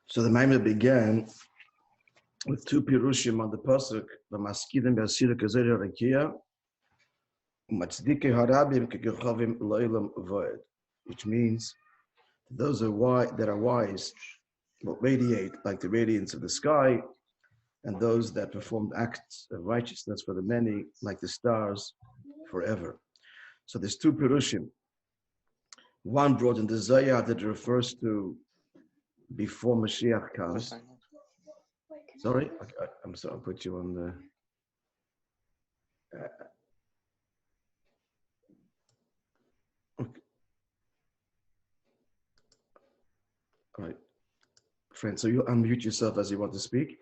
So the Maimon began with two pirushim on the pasuk, "V'maskidim b'asira kazera rakia, u'matzdike harabim kekechavim lo'ilam voed," which means those that are wise will radiate like the radiance of the sky, and those that performed acts of righteousness for the many, like the stars, forever. So there's two pirushim. One brought in the Zohar that refers to before Mashiach comes. Sorry, I'm sorry, I'll put you on the. Okay. All right, friend. So you unmute yourself as you want to speak.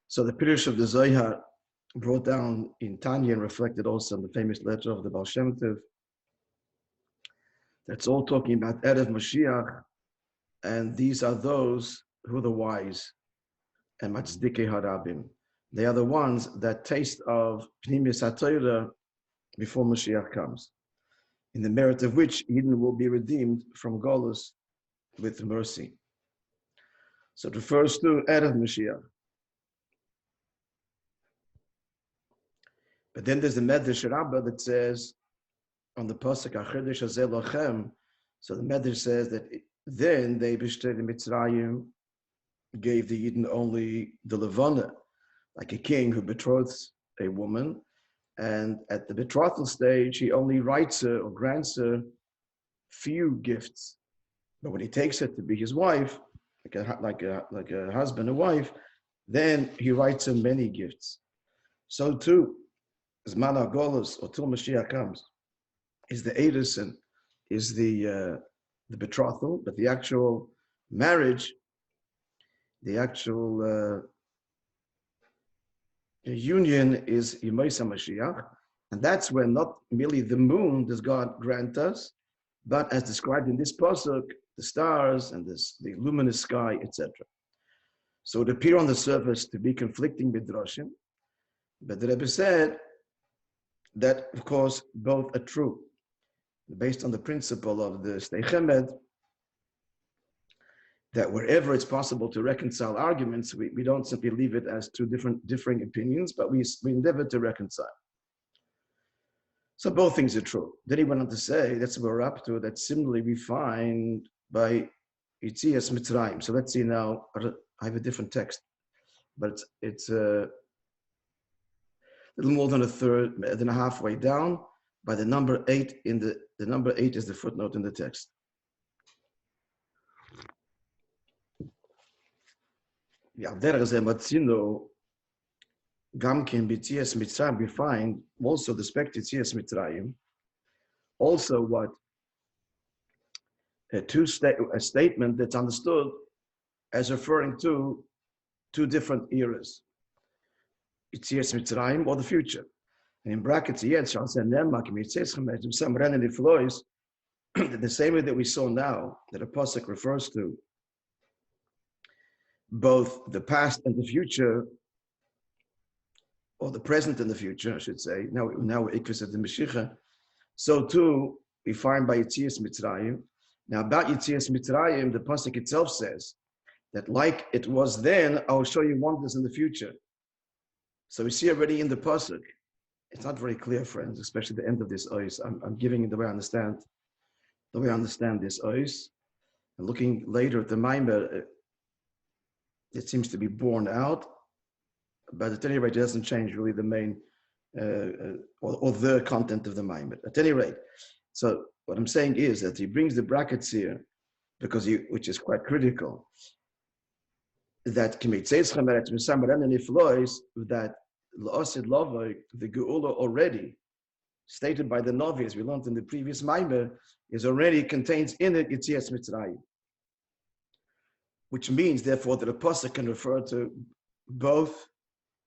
So the Pirush of the Zohar brought down in Tanya and reflected also in the famous letter of the Baal Shem Tov. That's all talking about Erev Mashiach, and these are those who are the wise and Matzdike Harabim. They are the ones that taste of Pnimis HaTorah before Mashiach comes, in the merit of which Eden will be redeemed from Golus with mercy. So it refers to Erev Mashiach. But then there's the Medrash Rabbah that says, on the pasuk Achedesh Hazeh Lochem, so the Medrash says that then they B'shtei Mitzrayim gave the Eden only the Levana, like a king who betroths a woman, and at the betrothal stage he only writes her or grants her few gifts, but when he takes her to be his wife, like a husband and wife, then he writes her many gifts. So too, as Mana Golus or till Mashiach comes, is the Edison, is the betrothal, but the actual marriage, the actual union is Yemaisa Mashiach, and that's when not merely the moon does God grant us, but as described in this pasuk, the stars and the luminous sky, etc. So it appear on the surface to be conflicting midrashim, but the Rebbe said that, of course, both are true, based on the principle of the Stei Chemed, that wherever it's possible to reconcile arguments, we don't simply leave it as two differing opinions, but we endeavor to reconcile. So both things are true. Then he went on to say, that's what we're up to, that similarly we find by Yitzias Mitzrayim. So let's see now, I have a different text, but it's a little more than a third, then halfway down, by the number 8 in the number 8 is the footnote in the text. We find also the spect Yitzias Mitzrayim, also what a statement that's understood as referring to two different eras, Yitzias Mitzrayim or the future. And in brackets, the same way that we saw now, that a pasuk refers to both the past and the future, or the present and the future, I should say. Now we're ikvis at the Mashiach. So too, we find by Yitzias Mitzrayim. Now about Yitzias Mitzrayim, the pasuk itself says that like it was then, I'll show you wonders in the future. So we see already in the pasuk, it's not very clear, friends, especially the end of this ois. I'm giving it the way I understand this ois. And looking later at the Maimon, it seems to be borne out, but at any rate, it doesn't change really the main or the content of the Maimon. At any rate, so what I'm saying is that he brings the brackets here because which is quite critical, that that the Geula already stated by the Novi, as we learned in the previous Maimon, is already contains in it Yitzias Mitzrayim, which means therefore that a pasuk can refer to both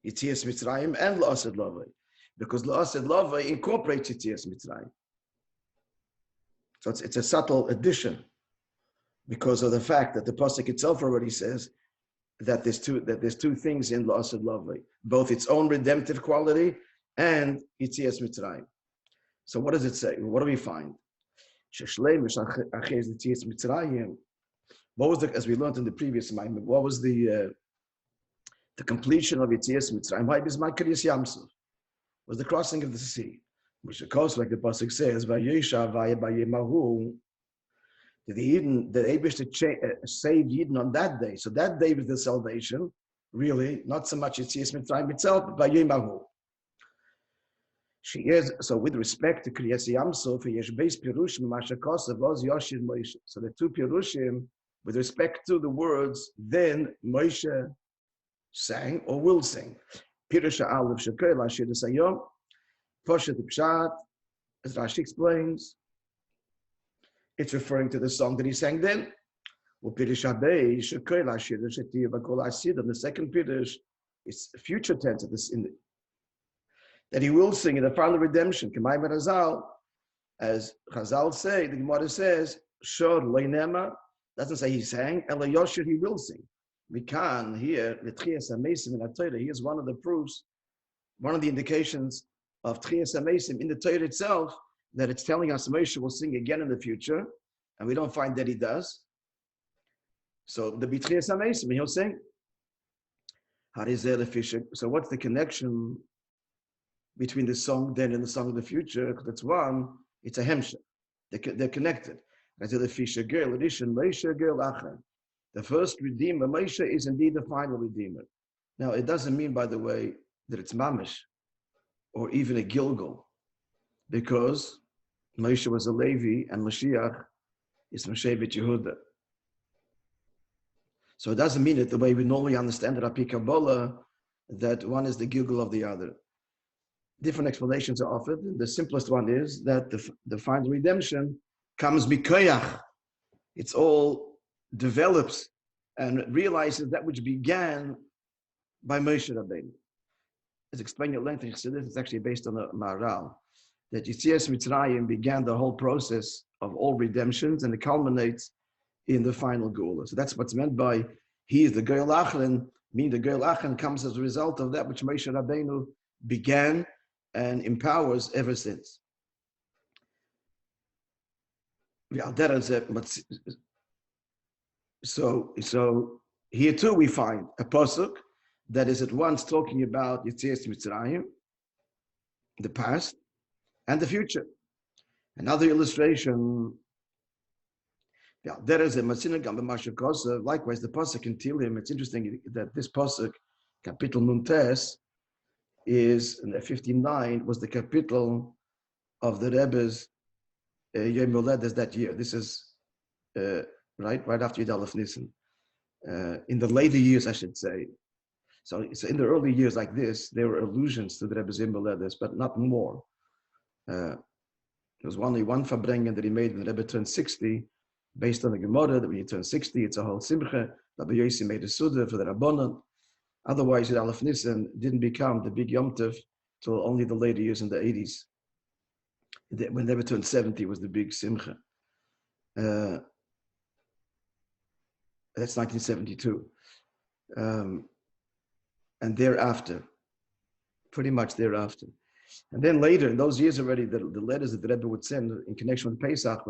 Yitzias Mitzrayim and La'ased Lavai, because La'ased Lavai incorporates Yitzias Mitzrayim. So it's a subtle addition because of the fact that the pasuk itself already says that there's two things in La'ased Lavai, both its own redemptive quality and Yitzias Mitzrayim. So what does it say? What do we find? What was as we learned in the previous Maimon, what was the completion of Yetzias Mitzrayim? Why Bismar Kriyas Yamsuf was the crossing of the sea, which of course, like the pasuk says, Vayesha Vayemahu. The Eibishter saved Yidden on that day. So that day was the salvation, really, not so much Yetzias Mitzrayim itself, but Vayemahu. She is, so with respect to Kriyas Yamsuf, Yesh Beis Pirushim Mashakosav was Yoshir Moishe. So the two Pirushim, with respect to the words, then Moishe sang or will sing. Pirusha Aleph Shekoy Lashir Sayom, Poshet Pshat, as Rashi explains, it's referring to the song that he sang then. Pirusha Bei Shekoy Lashir Shetiv Akol Asid. And the second Pirush is future tense of this that he will sing in the final redemption. K'may Merazal, as Chazal say, the Gemara says, Shor Leinema, doesn't say he sang, Ela Yoshir, he will sing. We can here, the Tchias HaMesim in HaTorah, here's one of the proofs, one of the indications of Tchias HaMesim in the Torah itself, that it's telling us Moshe will sing again in the future, and we don't find that he does. So the Tchias HaMesim, he'll sing. So what's the connection between the song then and the song of the future? Because it's one, it's a hemshech. They're connected. The first Redeemer, Moishe, is indeed the final Redeemer. Now, it doesn't mean, by the way, that it's Mamish or even a Gilgal, because Moishe was a Levi and Mashiach is Moshe B'T Yehuda. So it doesn't mean it the way we normally understand it, Api Kabbalah, that one is the Gilgal of the other. Different explanations are offered. The simplest one is that the final redemption comes mikoyach. It's all develops and realizes that which began by Moshe Rabbeinu. As explained at length in Chassidus, it's actually based on the Maharal, that Yetzias Mitzrayim began the whole process of all redemptions, and it culminates in the final Geula. So that's what's meant by he is the Goel Achron, meaning the Goel Achron comes as a result of that which Moshe Rabbeinu began and empowers ever since. So here too we find a pasuk that is at once talking about Yetzias Mitzrayim, the past, and the future. Another illustration. There is a likewise the pasuk in Tehillim. It's interesting that this pasuk, Kapitel Nuntes, is in the 59 was the capital of the Rebbe's Yom Yoledes that year. This is right after Yud Aleph Nisan. In the later years, I should say. So in the early years like this, there were allusions to the Rebbe's Yom Yoledes, but not more. There was only one Farbrengen that he made when the Rebbe turned 60, based on the Gemara, that when you turn 60, it's a whole simcha. Rabbi Yossi made a Suda for the Rabbanon. Otherwise, Yud Aleph Nisan didn't become the big Yom Tov till only the later years in the 80s. When they turned 70 was the big Simcha. That's 1972. And thereafter, pretty much thereafter. And then later, in those years already, the letters that the Rebbe would send in connection with Pesach,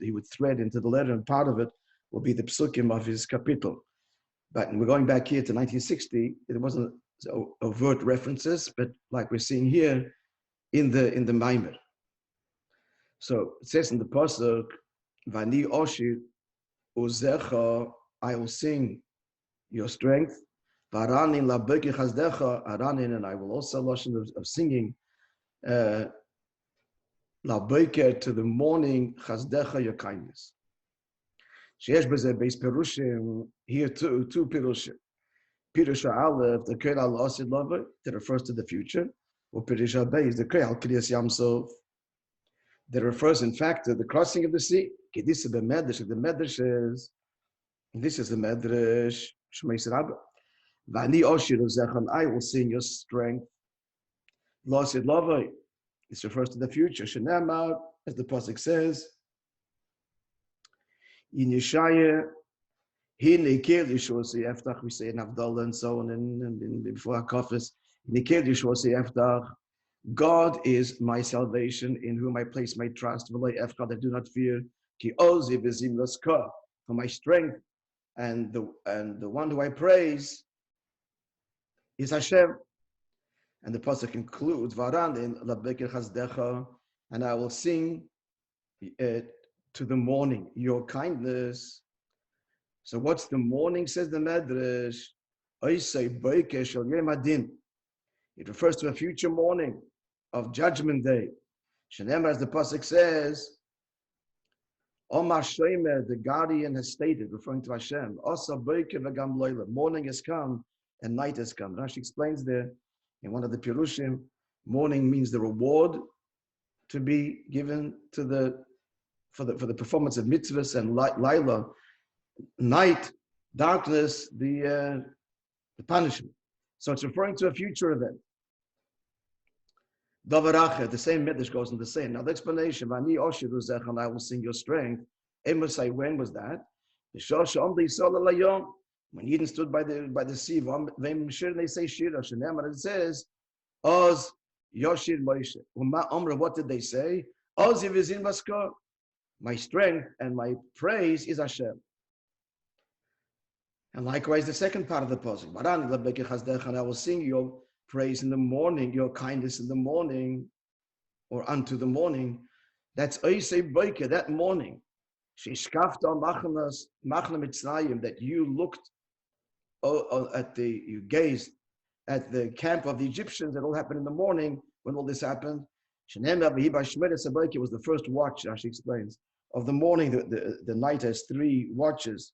he would thread into the letter, and part of it will be the psukim of his kapitel. But we're going back here to 1960. It wasn't overt references, but like we're seeing here in the Maimer. So it says in the pasuk, "Vani oshir uzecha," I will sing your strength. Varanin labeki chazdecha, aranin, and I will also lashon of singing labeki to the morning chazdecha, your kindness. Sheyesh b'zeh beis perushim, here two perushim. Pirusha Aleph, the Koil al Asid Lover, that refers to the future, or Pirusha Beis, the Koil al Kriyas Yamsov, that refers in fact to the crossing of the sea. Kedisa b'medrash, the medrash is, this is the medrash, Shmeis Rabbi. Vani Oshir Zechan, I will sing your strength. Lasid Lover, this refers to the future. Shenamar, as the pasuk says, in Yeshaya, we say in Avdallah and so on, and before Hakafis, God is my salvation, in whom I place my trust. I do not fear. For my strength and the one who I praise is Hashem. And the pasuk concludes, "Varanin labekir chazdecha," and I will sing to the morning your kindness. So what's the morning? Says the Medrash. It refers to a future morning of Judgment Day. Shenemar, as the pasuk says, Omar Shomer, the guardian has stated, referring to Hashem, Osa boker v'gam loila, morning has come and night has come. Rashi explains there in one of the Pirushim, morning means the reward to be given to for the performance of mitzvahs, and Laila, night, darkness, the punishment. So it's referring to a future event. Davaracha, the same Midrash goes on to say. Now the explanation, Vani Oshiru Zech, and I will sing your strength. Amos say, when was that? When Eden stood by the sea, they say Shira, Shenemar, it says, Oz Yoshir Moishe. What did they say? Oz Yivizin Vaskor. My strength and my praise is Hashem. And likewise, the second part of the pasuk, and I will sing your praise in the morning, your kindness in the morning, or unto the morning. That's Oisei Boike, that morning. That you looked you gazed at the camp of the Egyptians. That all happened in the morning. When all this happened, it was the first watch, as she explains, of the morning. The night has 3 watches.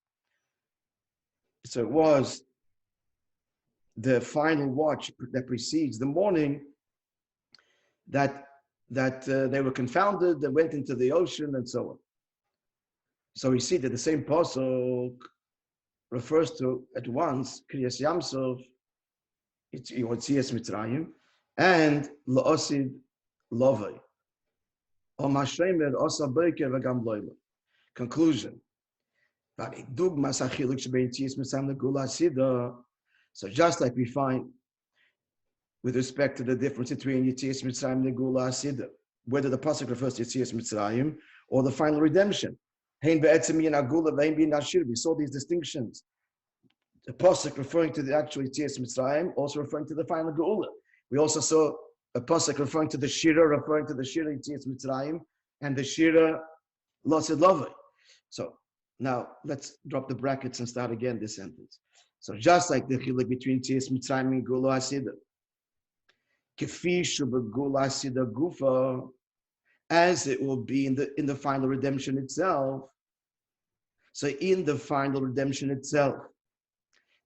So it was the final watch that precedes the morning that they were confounded, they went into the ocean, and so on. So we see that the same pasuk refers to at once Kriyas Yamsov, Yotzias Mitzrayim, and La'osid Lovay. Conclusion. So just like we find with respect to the difference between Yetzias Mitzrayim and Gula Asida, whether the pasuk refers to Yetzias Mitzrayim or the final redemption. We saw these distinctions. The pasuk referring to the actual Yetzias Mitzrayim, also referring to the final Geula. We also saw a pasuk referring to the Shira, referring to the Shira Yetzias Mitzrayim and the Shira Losid Lovay. So now let's drop the brackets and start again this sentence. So just like the chiluk between Yetzias Mitzrayim and Gula Asida, Kefi Shubagula Asida Gufa, as it will be in the final redemption itself. So in the final redemption itself,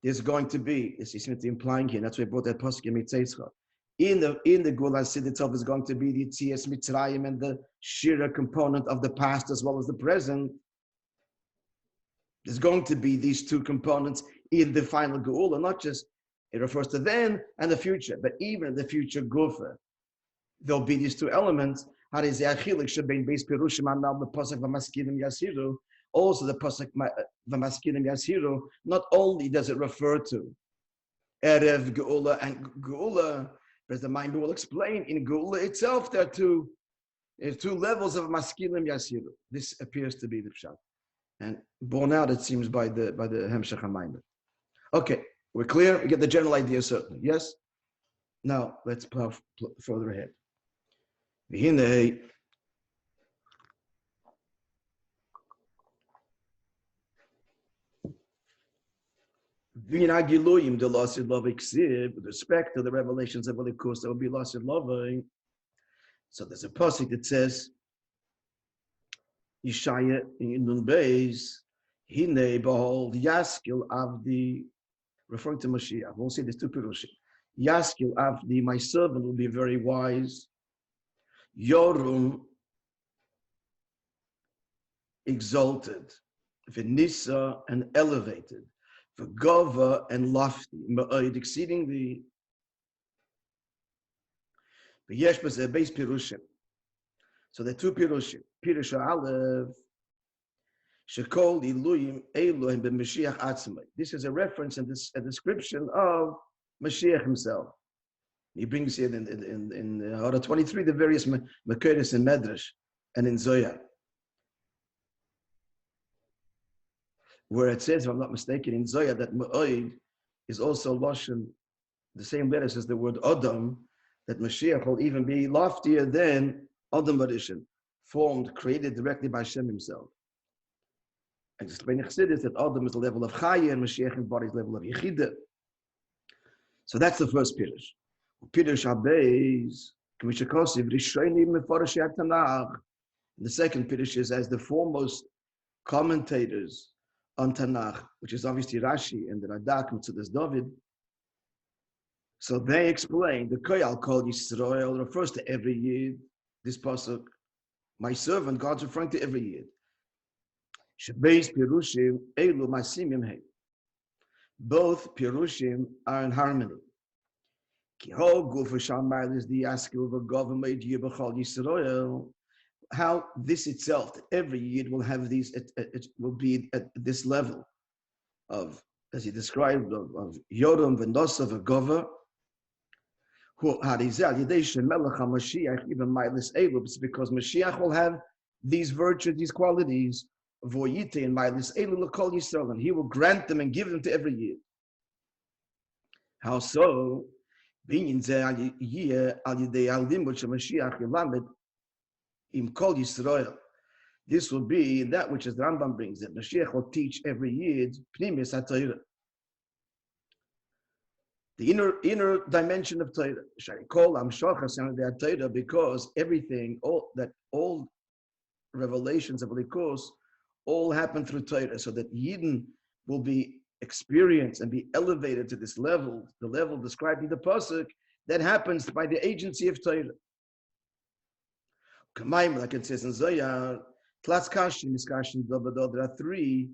there's going to be, as he's implying here, that's why I brought that pasuk in Mitzvah. In the Gula Sid itself is going to be the Yetzias Mitzrayim and the Shira component of the past as well as the present. There's going to be these 2 components in the final Geula, not just, it refers to then and the future, but even in the future Gufa, there'll be these 2 elements. Also the pasuk v'maskilim yashiru, not only does it refer to Erev Geula and Geula, but as the Maimon will explain, in Geula itself there are 2 levels of maskilim yashiru. This appears to be the pshat, and borne out, it seems, by the Hemshech HaMaimon. Okay, we're clear. We get the general idea, certainly. Yes. Now let's plow further ahead. V'hinei with respect to the revelations of Elikus, there will be Lasid Loving. So there's a pasuk that says, Yishaya in Nun Beis, Hine, behold, Yaskil Avdi, referring to Mashiach. We'll see there's 2 pirushim. Yaskil Avdi, my servant will be very wise. Yorum, exalted. Venisa, and elevated. Gova and lofty, exceedingly. But yesh a base pirushim. So the 2 pirushim. Pirush Aleph, shekol iluyim elohim b'Mashiach atzmai. This is a reference and a description of Mashiach himself. He brings here in Hara 23 the various Makeres in Medrash and in Zohar. where it says, if I'm not mistaken, in Zoya, that Ma'od is also Lashon, the same letters as the word Adam, that Mashiach will even be loftier than Adam Barishan, formed, created directly by Hashem himself. And explaining Chassidus that Adam is the level of Chaya and Mashiach embodies the level of Yechida. So that's the first Pirush. Pirush Abeis, Kamishakosiv, Rishonim Mefarashei Tanakh. The second Pirush is as the foremost commentators on Tanakh, which is obviously Rashi and the Radak, Mitzudas David. So they explain the Koyal called Yisrael refers to every Yid. This pasuk, my servant, God's referring to every Yid. Shebeis Pirushim Elu Masimim Hey. Both Pirushim are in harmony. Ki ho guf shamar is the askil of a government Yibachal Yisrael. How this itself, every Yid will have these, it will be at this level of, as he described, of Yoram Vendosav, a Gover. It's because Mashiach will have these virtues, these qualities, and he will grant them and give them to every Yid. How so? This will be that which, as the Rambam brings, that Mashiach will teach every Yid Pnimis HaTorah, the inner dimension of Torah. Because everything, all revelations of Likus, all happen through Torah, so that Yidden will be experienced and be elevated to this level, the level described in the pasuk, that happens by the agency of Torah. Like it says in Zohar, there are three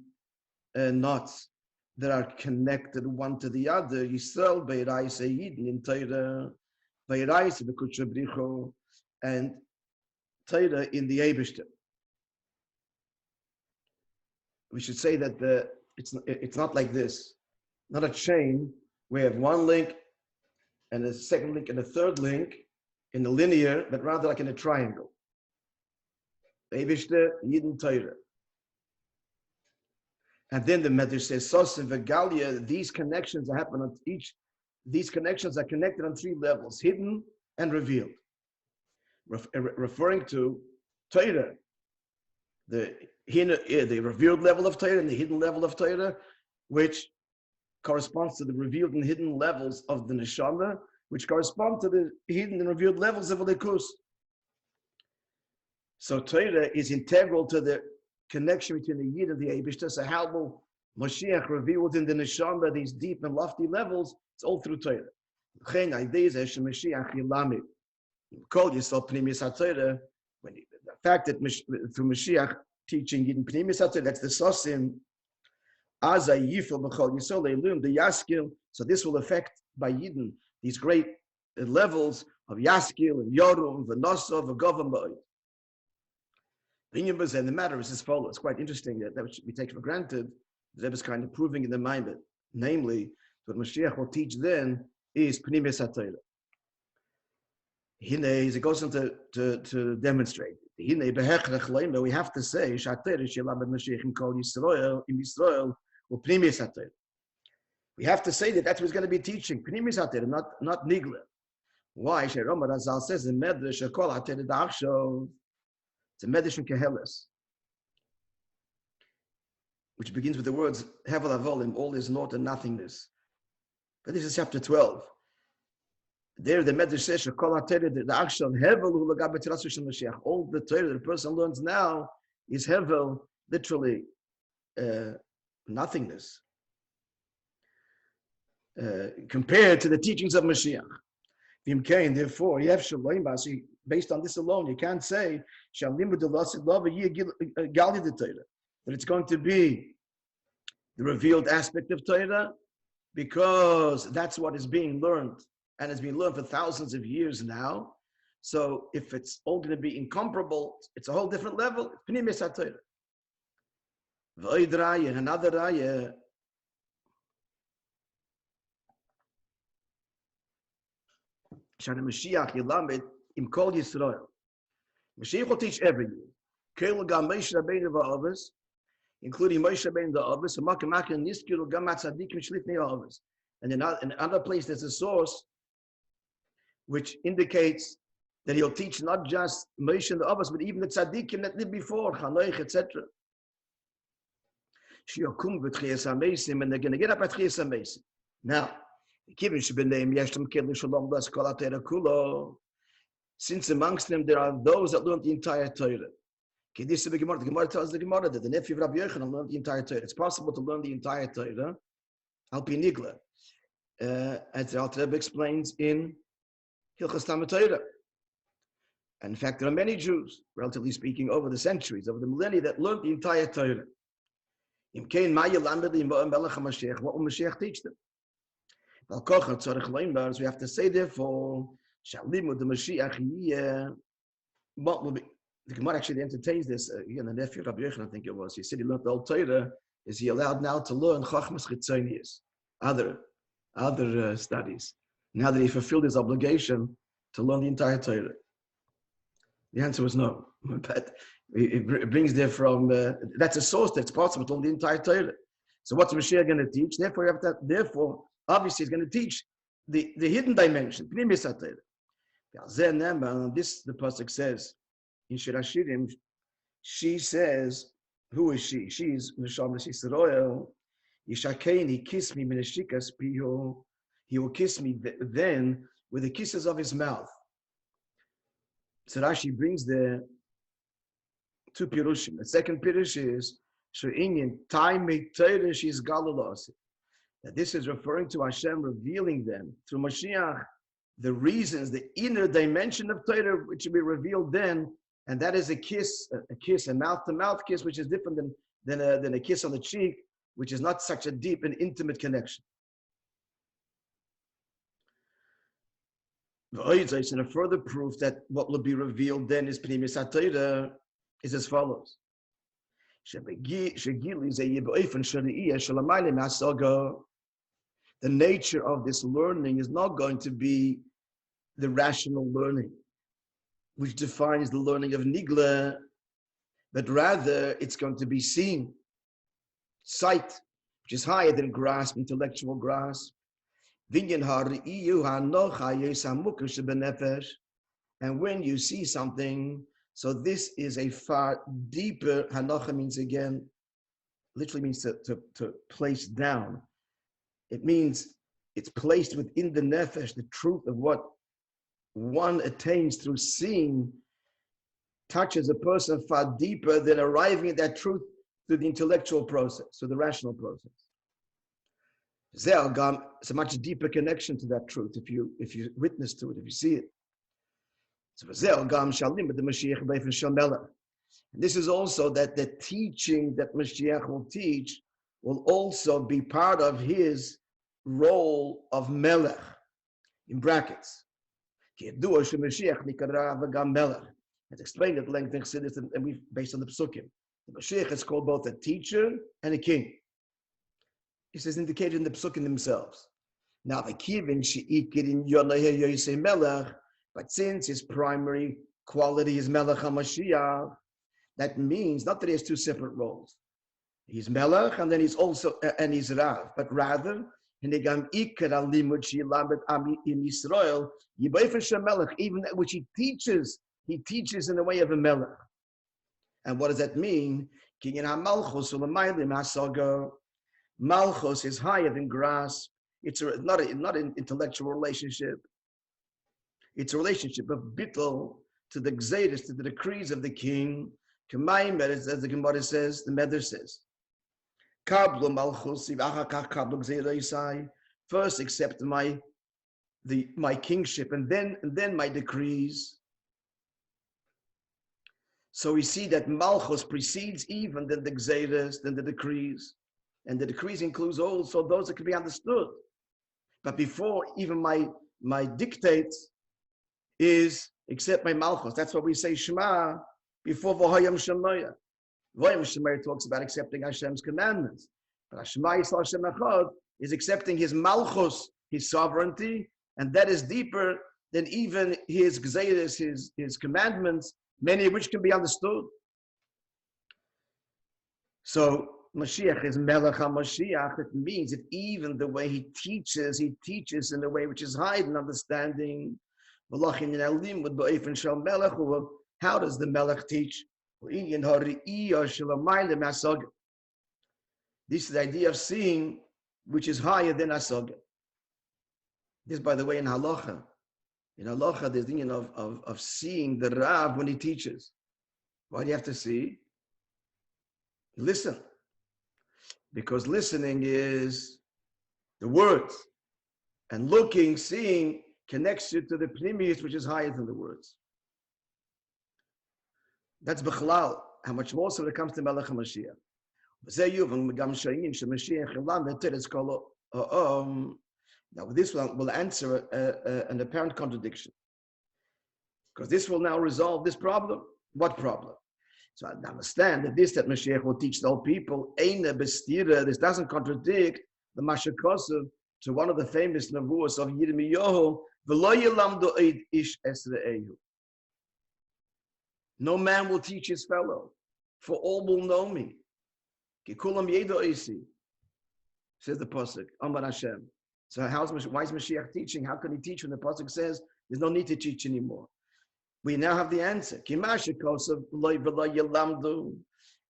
knots that are connected one to the other. Yisrael, Be'erais, Yidden in Torah, Be'erais, B'kutsha Bricho, and Torah in the Eibishter. We should say that it's not like this, not a chain. We have one link and a second link and a third link in the linear, but rather like in a triangle. Eibishter, Yidden, Torah. And then the Medrash says, Sosim Vegalia, these connections happen on these connections are connected on three levels, hidden and revealed. Referring to Torah, the revealed level of Torah and the hidden level of Torah, which corresponds to the revealed and hidden levels of the Neshama, which correspond to the hidden and revealed levels of Elikus. So Torah is integral to the connection between the Yid and the Eibishter. So how will Mashiach reveal within the Neshama these deep and lofty levels? It's all through Torah. The fact that through Mashiach teaching Yid and Pnimis HaTorah, that's the Sosim, the Yaskil. So this will affect by Yidden these great levels of Yaskil and Yorum, V'nosov, V'govim. And the matter is as follows. It's quite interesting that should be taken for granted. The Rebbe is kind of proving in the mind that, namely, what Mashiach will teach then is Pnimis HaTorah. It goes on to demonstrate. We have to say, we have to say that that's what he's going to be teaching, Pnimis HaTorah, not Nigla. Why? Rambam Razal says in Medrash, it's a Medrash in Keheles, which begins with the words Hevel Avolim, all is naught and nothingness. But this is chapter 12. There the Medrash says, all the Torah that the person learns now is Hevel, literally nothingness, compared to the teachings of Mashiach. Therefore, based on this alone, you can't say that it's going to be the revealed aspect of Torah, because that's what is being learned, and has been learned for thousands of years now. So if it's all going to be incomparable, it's a whole different level. Pnimis HaTorah. V'oid raya, another raya. Shana Mashiach Yilamed im Kol Yisrael. Mashiach will teach every year. Kel Gam Moshe Rabbeinu v'Avos, including Moishe ben the Avos, and in another place there's a source which indicates that he'll teach not just Moishe and the Avos, but even the tzaddikim that lived before, Chanoich, etc. And they're going to get up at Chiyas HaMesim. Now, since amongst them there are those that learned the entire Torah. The Gemara tells the Gemara that the nephew of Rabbi Yochanan learned the entire Torah. It's possible to learn the entire Torah, Al Pi Nigla, as the Alter Rebbe explains in Hilchos Talmud Torah. And in fact, there are many Jews, relatively speaking, over the centuries, over the millennia, that learned the entire Torah. What will Mashiach teach them? So we have to say, therefore, what will be? The Gemara actually entertains this. Again, the nephew of Rabbi Yochanan, I think it was. He said he learned the whole Torah. Is he allowed now to learn Chachmas Chitzonius, other studies? Now that he fulfilled his obligation to learn the entire Torah, the answer was no. But it brings there from that's a source that's possible to learn the entire Torah. So what's Mashiach going to teach? Therefore, obviously, he's going to teach the hidden dimension. This the pasuk says. In Shirashirim, she says, who is she? She's Neshama Yisrael. Yishakeni, kiss me, Mineshikas Piho. He will kiss me then with the kisses of his mouth. So Rashi brings the two pirushim. The second pirush is She'inyan time Torah she's Galilos. That this is referring to Hashem revealing them through Mashiach, the reasons, the inner dimension of Torah, which will be revealed then. And that is a kiss, a mouth-to-mouth kiss, which is different than a kiss on the cheek, which is not such a deep and intimate connection. And a further proof that what will be revealed then is Pnimis HaTorah is as follows. The nature of this learning is not going to be the rational learning, which defines the learning of Nigla, but rather it's going to be seen, sight, which is higher than grasp, intellectual grasp. And when you see something, so this is a far deeper, hanocha means again, literally means to place down. It means it's placed within the nefesh, the truth of what one attains through seeing touches a person far deeper than arriving at that truth through the intellectual process, through the rational process. It's a much deeper connection to that truth if you witness to it, if you see it. And this is also that the teaching that Mashiach will teach will also be part of his role of melech, in brackets. As explained at length in Chassidus, and we based on the Psukim. The Mashiach is called both a teacher and a king. This is indicated in the Psukim themselves. Now, the kivin she'ikir in Yonah Yosei Melech, but since his primary quality is Melech HaMashiach, that means not that he has two separate roles. He's Melech and then he's also and he's Rav, but rather even that which he teaches in the way of a melech. And what does that mean? Malchus is higher than grasp. It's not an intellectual relationship. It's a relationship of bittul to the gzeiros, to the decrees of the king. As the Gemara says, the Medrash says, first accept my kingship and then my decrees. So we see that Malchus precedes even the gzeiros, then the decrees. And the decrees includes also those that can be understood. But before even my dictates is accept my Malchus. That's what we say Shema before V'hoyam Shemoya. V'hoyam Shemoya talks about accepting Hashem's commandments. But Shema Yisrael Hashem Echad is accepting his Malchus, his sovereignty, and that is deeper than even his gzeiros, his commandments, many of which can be understood. So Mashiach is Melech HaMashiach. It means that even the way he teaches in a way which is higher than understanding. How does the Melech teach? This is the idea of seeing which is higher than Asog. This, by the way, in Halacha. In Halacha, there's the union of seeing the Rav when he teaches. Why do you have to see? Listen. Because listening is the words. And looking, seeing, connects you to the Pnimius, which is higher than the words. That's Bechlal. How much more so when it comes to Melech HaMashiach. Now, this will answer an apparent contradiction. Because this will now resolve this problem. What problem? So I understand that Mashiach will teach the whole people, this doesn't contradict the Mashakosov to one of the famous Nevuos of Yirmiyahu, no man will teach his fellow, for all will know me. Says the Pasuk, Amar Hashem. So why is Mashiach teaching? How can he teach when the Pasuk says there's no need to teach anymore? We now have the answer.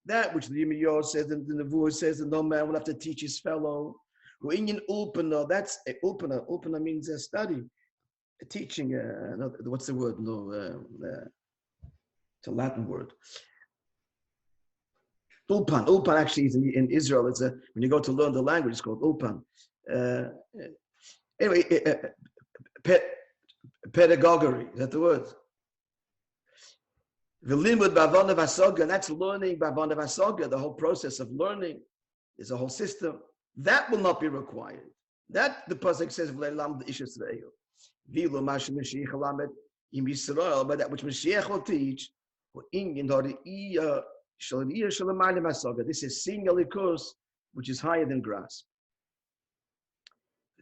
That which the Yirmiyahu says and the Nevuah says that no man will have to teach his fellow. That's ulpana. Ulpana means a study, a teaching. What's the word? No, it's a Latin word. Ulpan. Ulpan actually is in Israel. It's when you go to learn the language, it's called ulpan. Pedagogy. Is that the word? V'limud b'avana v'asoga, and that's learning b'avana v'asoga. The whole process of learning is a whole system that will not be required. That the pasuk says v'leilam the ishas re'eu v'lo mash Mashiach lamed im Yisrael, but that which Mashiach will teach. This is seeing a likus which is higher than grasp.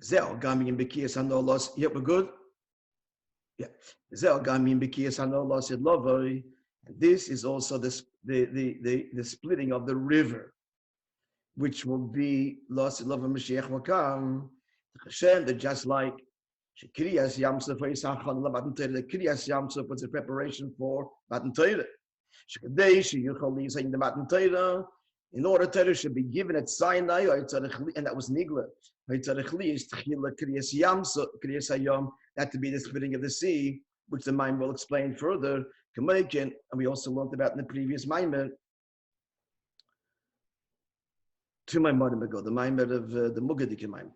Yeah, we're good. Yeah. And this is also the splitting of the river, which will be lost in love of Mashiach will come. That just like the Kriyas Yamsuf was a preparation for Matan Torah. In order Torah should be given at Sinai, and that was Nigla. That to be the splitting of the sea, which the Maimon will explain further. And we also learned about in the previous Maimon. 2 Maimonim ago, the Maimon of the Mugadik Maimon.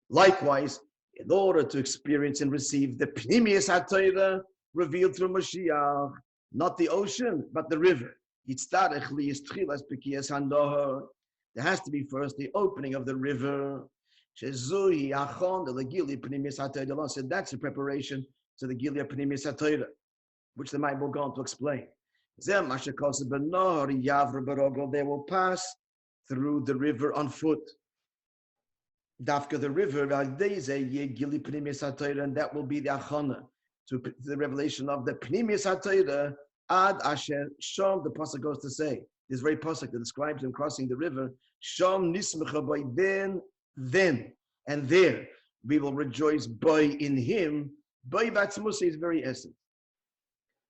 Likewise, in order to experience and receive the Pnimius HaTorah revealed through Mashiach, not the ocean, but the river. There has to be first the opening of the river. Said that's the preparation to the Gilia Pnimius HaTorah, which the mind will go on to explain. They will pass through the river on foot. Dafka the river, and that will be the achana to the revelation of the Pnimius HaTorah. Ad Asher Shom, the pasuk goes to say, this very pasuk that describes him crossing the river. Shom nismecha by then and there we will rejoice by in him. By batzmus is very essence,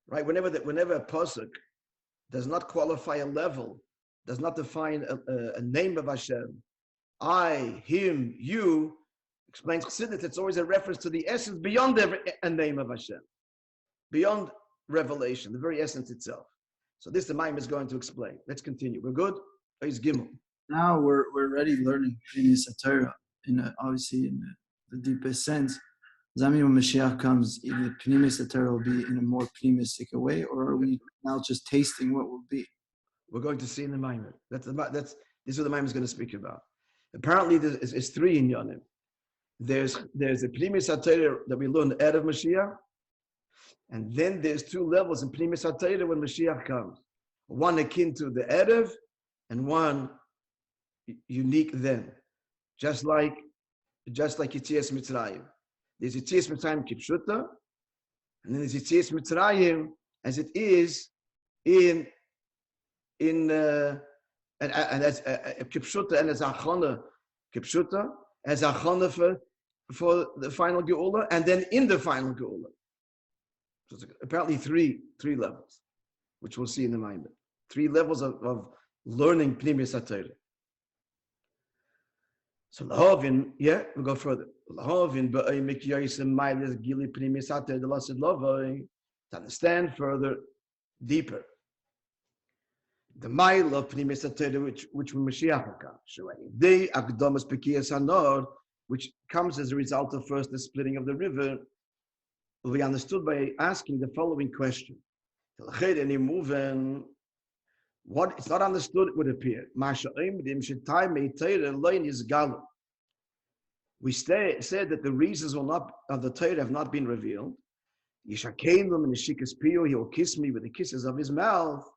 right? Whenever a pasuk does not qualify a level, does not define a name of Hashem, I, him, you, explains Chassidus, it's always a reference to the essence beyond a name of Hashem, beyond revelation, the very essence itself. So this the Maimon is going to explain. Let's continue. We're good? He's Gimel. Now we're already learning Pnimius HaTorah obviously in the deepest sense. Does that mean when Mashiach comes, either Pnimius HaTorah will be in a more Pnimistic way, or are we now just tasting what will be? We're going to see in the Maimon. This is what the Maimon is going to speak about. Apparently, there's 3 in Yonim. There's the Pnimius HaTorah that we learn out of Mashiach, and then there's 2 levels in Pnimius HaTorah when Mashiach comes. One akin to the Erev, and one unique then. Just like Yetzias Mitzrayim. There's Yetzias Mitzrayim Kipshuta, And then it's Yetzias Mitzrayim as it is in and as Kipshuta and as Achana Kipshuta as Achana for the final Geula, and then in the final Geula. So it's apparently three levels, which we'll see in the Maimon. 3 levels of learning Pnimius HaTorah. So Lahavin, we'll go further. Lahavin ba'ayimik yoyisem mailis gili Pnimius HaTorah the Lasid Lavai, to understand further, deeper. The mile of Pnimius HaTorah which when Mashiach will come. The Akdamas Pekiyas Hanor, which comes as a result of first the splitting of the river, will be understood by asking the following question. What it's not understood, it would appear. We said that the reasons of the Torah have not been revealed. He will kiss me with the kisses of his mouth.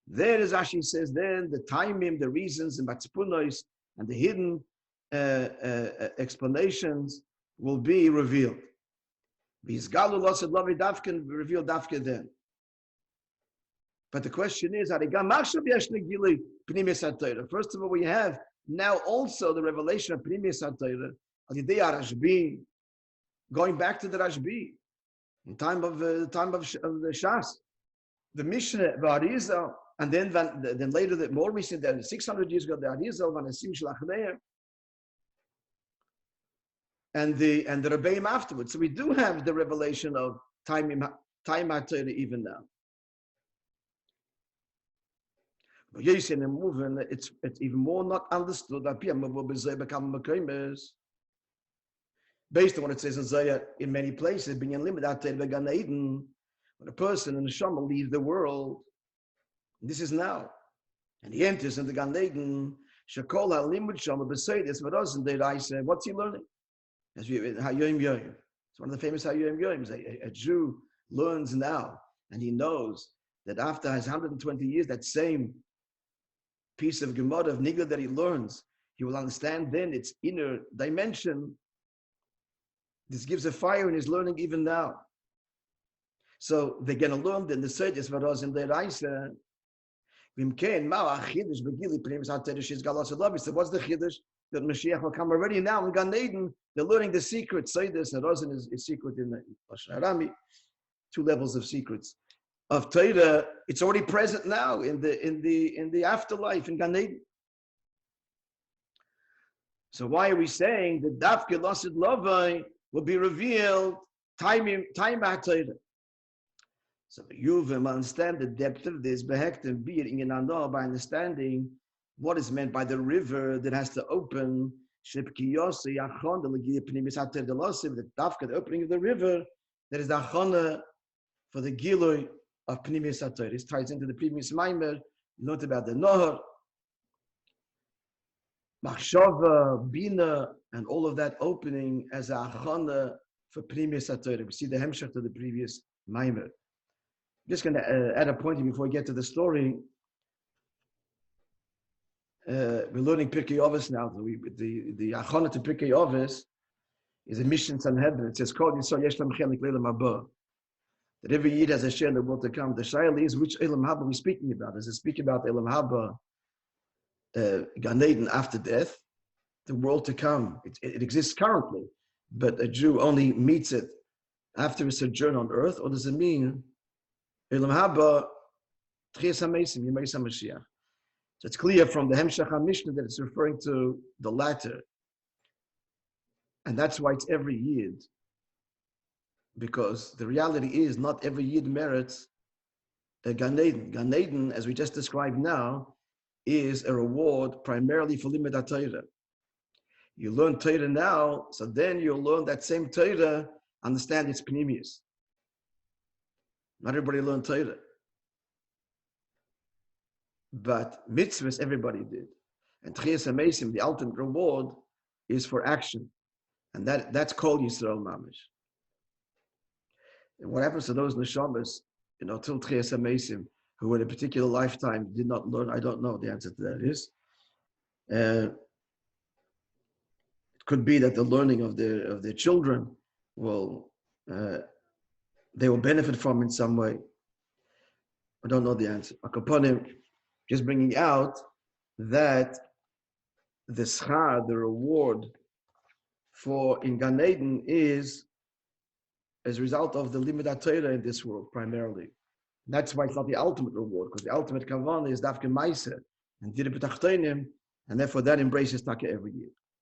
There, as Rashi says, then the timing, the reasons, and batzpunos, and the hidden explanations will be revealed. V'yizgalu losid lavi dafkin, revealed dafkin then. But the question is, first of all, we have now also the revelation of Pnimius HaTorah, Rashbi, going back to the Rashbi, in time of the Shas, the Mishnah, the Arizal, and then later, more recent, 600 years ago, the Arizal, Vanasim Shlach and the Rabbeim afterwards. So we do have the revelation of time HaTorah even now. But yes, in a movement, it's even more not understood. Based on what it says in Zayah in many places, being limited Gan Eden, when a person in the Shama leaves the world, this is now, and he enters into Gan Eden. Shakol halimud Shama b'seidis v'rozen deiraisa. What's he learning? As we Hayom Yom. It's one of the famous Hayom Yoms. A Jew learns now, and he knows that after his 120 years, that same piece of Gemara of Nigla that he learns, he will understand then its inner dimension. This gives a fire in his learning even now. So they're going to learn then the Seides Varaz in their Reise. So what's the Chiddush? That Mashiach will come already now in Gan Eden. They're learning the secret. Seides and Rozin is secret in the Lashon Arami. 2 levels of secrets. Of Torah, it's already present now in the afterlife in Gan Eden. So why are we saying that Dafke Lasid Lavai will be revealed time HaTorah? So you will understand the depth of this behektim being in Anor by understanding what is meant by the river that has to open. The Dafke, the opening of the river, that is the Achana for the Gilui of Pnimius HaTorah. This ties into the previous Maimer. You learned about the Nohar, Machshava, Bina, and all of that opening as a Achana for Pnimius HaTorah. We see the hemshach to the previous Maimer. I'm just going to add a point here before we get to the story. We're learning Pirkei Avos now. The Achana to Pirkei Avos is a mission Sanhedrin. It says, "Kol Yisrael yesh lam chelik leilam haba." That every Yid has a share in the world to come. The Shaila is which Elam Haba we're speaking about. Does it speak about Elam Haba, Gan Eden after death? The world to come. It exists currently, but a Jew only meets it after a sojourn on earth, or does it mean Elam Haba, Tchias HaMeisim, Yemei HaMashiach? So it's clear from the Hemshach HaMishnah that it's referring to the latter. And that's why it's every Yid. Because the reality is not every Yid merits a Gan Eden. Gan Eden, as we just described now, is a reward primarily for Limud HaTorah. You learn Torah now, so then you'll learn that same Torah, understand its Pnimius. Not everybody learned Torah. But mitzvahs, everybody did. And Tchias HaMeisim, the ultimate reward, is for action. And that's called Yisrael Mamish. And what happens to those neshamas, till Tchias HaMeisim, who in a particular lifetime did not learn? I don't know the answer to that is. It could be that the learning of their children will they will benefit from in some way. I don't know the answer. Akaponim, just bringing out that the schar, the reward for in Gan Eden is as a result of the limud Torah in this world primarily. That's why it's not the ultimate reward, because the ultimate kavanah is dafke ma'aser and dira b'tachtonim, and therefore that embraces taka every year.